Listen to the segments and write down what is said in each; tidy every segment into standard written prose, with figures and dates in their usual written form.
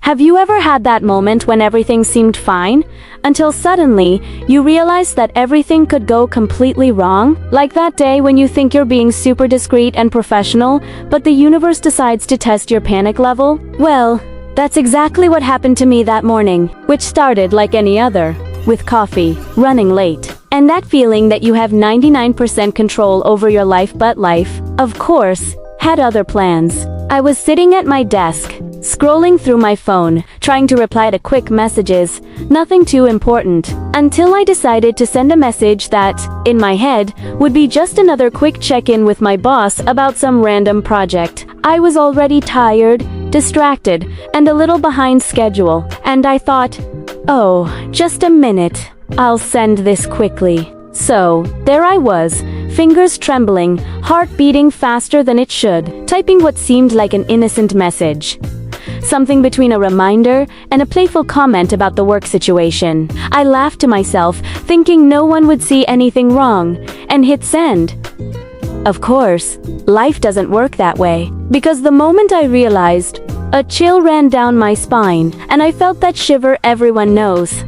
Have you ever had that moment when everything seemed fine, until suddenly you realize that everything could go completely wrong? Like that day when you think you're being super discreet and professional, but the universe decides to test your panic level? Well, that's exactly what happened to me that morning, which started like any other, with coffee, running late, and that feeling that you have 99% control over your life, but life, of course, had other plans. I was sitting at my desk, scrolling through my phone, trying to reply to quick messages, nothing too important, until I decided to send a message that, in my head, would be just another quick check-in with my boss about some random project. I was already tired, distracted, and a little behind schedule, and I thought, oh, just a minute, I'll send this quickly. So, there I was, fingers trembling, heart beating faster than it should, typing what seemed like an innocent message. Something between a reminder and a playful comment about the work situation. I laughed to myself, thinking no one would see anything wrong, and hit send. Of course, life doesn't work that way, because the moment I realized, a chill ran down my spine, and I felt that shiver everyone knows.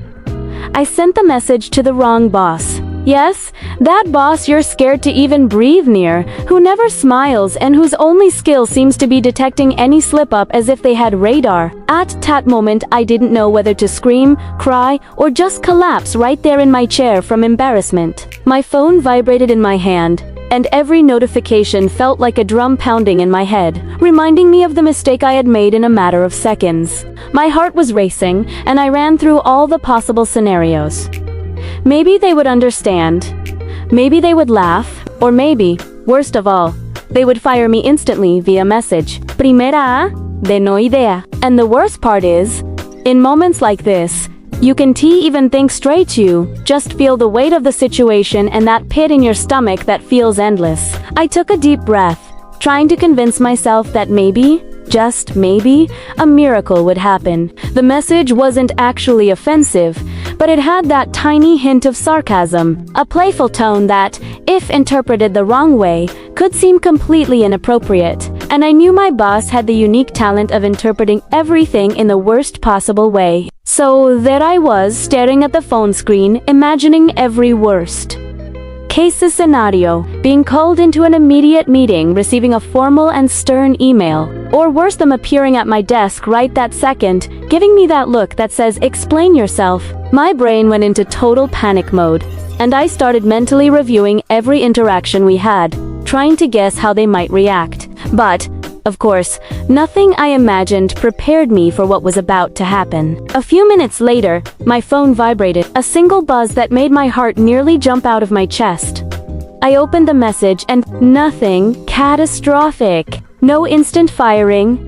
I sent the message to the wrong boss. Yes, that boss you're scared to even breathe near, who never smiles and whose only skill seems to be detecting any slip-up as if they had radar. At that moment, I didn't know whether to scream, cry, or just collapse right there in my chair from embarrassment. My phone vibrated in my hand, and every notification felt like a drum pounding in my head, reminding me of the mistake I had made in a matter of seconds. My heart was racing, and I ran through all the possible scenarios. Maybe they would understand. Maybe they would laugh. Or maybe, worst of all, they would fire me instantly via message. Primera de no idea. And the worst part is, in moments like this, you can't even think straight, you just feel the weight of the situation and that pit in your stomach that feels endless. I took a deep breath, trying to convince myself that maybe, just maybe, a miracle would happen. The message wasn't actually offensive, but it had that tiny hint of sarcasm, a playful tone that, if interpreted the wrong way, could seem completely inappropriate. And I knew my boss had the unique talent of interpreting everything in the worst possible way. So there I was, staring at the phone screen, imagining every worst case scenario, being called into an immediate meeting, receiving a formal and stern email, or worse, them appearing at my desk right that second, giving me that look that says, "Explain yourself." My brain went into total panic mode, and I started mentally reviewing every interaction we had, trying to guess how they might react. But, of course, nothing I imagined prepared me for what was about to happen. A few minutes later, my phone vibrated, a single buzz that made my heart nearly jump out of my chest. I opened the message and nothing catastrophic. No instant firing,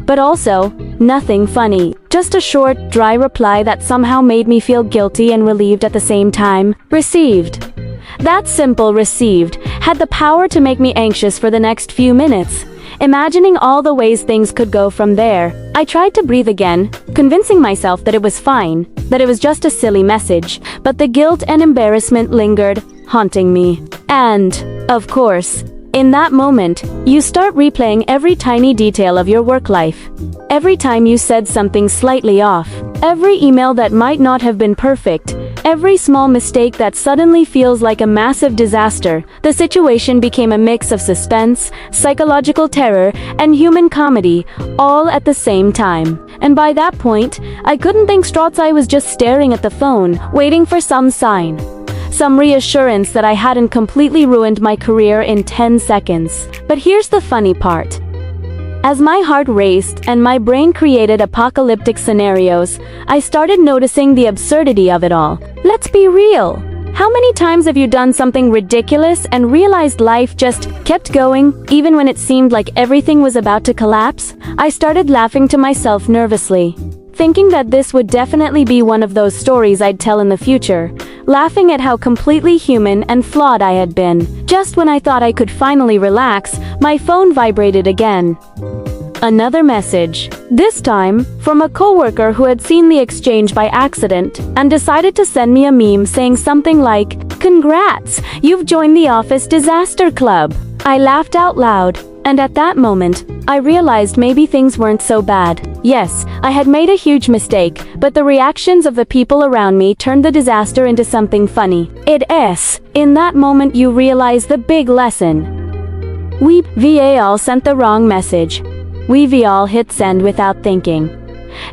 but also nothing funny. Just a short, dry reply that somehow made me feel guilty and relieved at the same time. Received. That simple "received" had the power to make me anxious for the next few minutes, imagining all the ways things could go from there. I tried to breathe again, convincing myself that it was fine, that it was just a silly message, but the guilt and embarrassment lingered, haunting me. And, of course, in that moment, you start replaying every tiny detail of your work life. Every time you said something slightly off, every email that might not have been perfect, every small mistake that suddenly feels like a massive disaster. The situation became a mix of suspense, psychological terror, and human comedy, all at the same time. And by that point, I couldn't think straight. I was just staring at the phone, waiting for some sign, some reassurance that I hadn't completely ruined my career in 10 seconds. But here's the funny part. As my heart raced and my brain created apocalyptic scenarios, I started noticing the absurdity of it all. Let's be real. How many times have you done something ridiculous and realized life just kept going, even when it seemed like everything was about to collapse? I started laughing to myself nervously, thinking that this would definitely be one of those stories I'd tell in the future, laughing at how completely human and flawed I had been. Just when I thought I could finally relax, my phone vibrated again. Another message. This time, from a coworker who had seen the exchange by accident and decided to send me a meme saying something like, "Congrats, you've joined the Office Disaster Club." I laughed out loud, and at that moment, I realized maybe things weren't so bad. Yes, I had made a huge mistake, but the reactions of the people around me turned the disaster into something funny. It is. In that moment you realize the big lesson. We all sent the wrong message. We all hit send without thinking.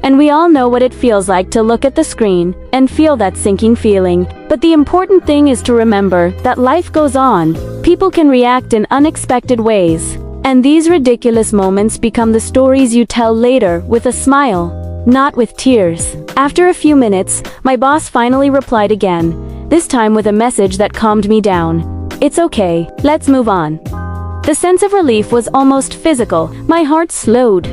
And we all know what it feels like to look at the screen and feel that sinking feeling. But the important thing is to remember that life goes on. People can react in unexpected ways. And these ridiculous moments become the stories you tell later with a smile, not with tears. After a few minutes, my boss finally replied again, this time with a message that calmed me down. It's okay, let's move on. The sense of relief was almost physical. My heart slowed.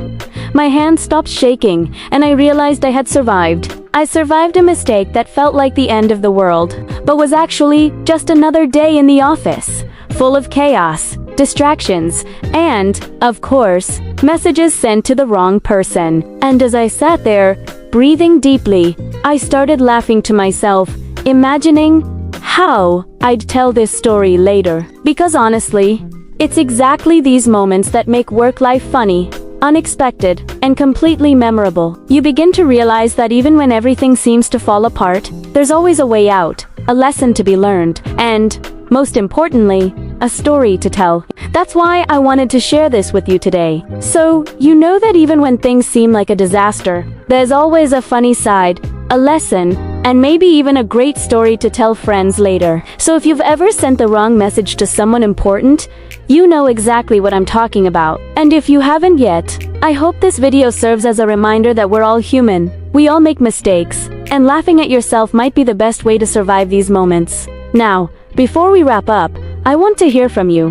My hands stopped shaking, and I realized I had survived. I survived a mistake that felt like the end of the world, but was actually just another day in the office, full of chaos, distractions, and, of course, messages sent to the wrong person. And as I sat there, breathing deeply, I started laughing to myself, imagining how I'd tell this story later. Because honestly, it's exactly these moments that make work life funny, unexpected, and completely memorable. You begin to realize that even when everything seems to fall apart, there's always a way out, a lesson to be learned, and, most importantly, a story to tell. That's why I wanted to share this with you today. So, you know that even when things seem like a disaster, there's always a funny side, a lesson, and maybe even a great story to tell friends later. So if you've ever sent the wrong message to someone important, you know exactly what I'm talking about. And if you haven't yet, I hope this video serves as a reminder that we're all human. We all make mistakes, and laughing at yourself might be the best way to survive these moments. Now, before we wrap up, I want to hear from you.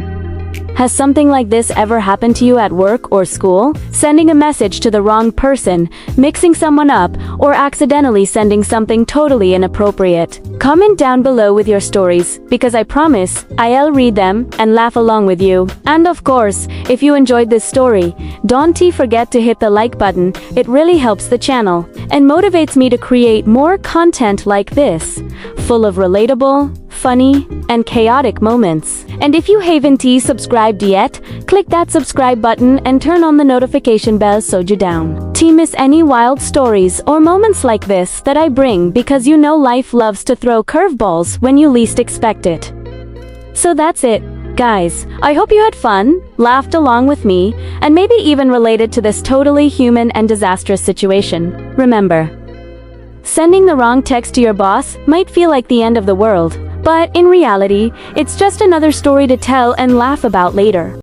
Has something like this ever happened to you at work or school? Sending a message to the wrong person, mixing someone up, or accidentally sending something totally inappropriate? Comment down below with your stories, because I promise I'll read them and laugh along with you. And of course, if you enjoyed this story, don't forget to hit the like button. It really helps the channel and motivates me to create more content like this, full of relatable, funny, and chaotic moments. And if you haven't subscribed yet, click that subscribe button and turn on the notification bell so you don't miss any wild stories or moments like this that I bring, because you know life loves to throw curveballs when you least expect it. So that's it, guys. I hope you had fun, laughed along with me, and maybe even related to this totally human and disastrous situation. Remember, sending the wrong text to your boss might feel like the end of the world, but in reality, it's just another story to tell and laugh about later.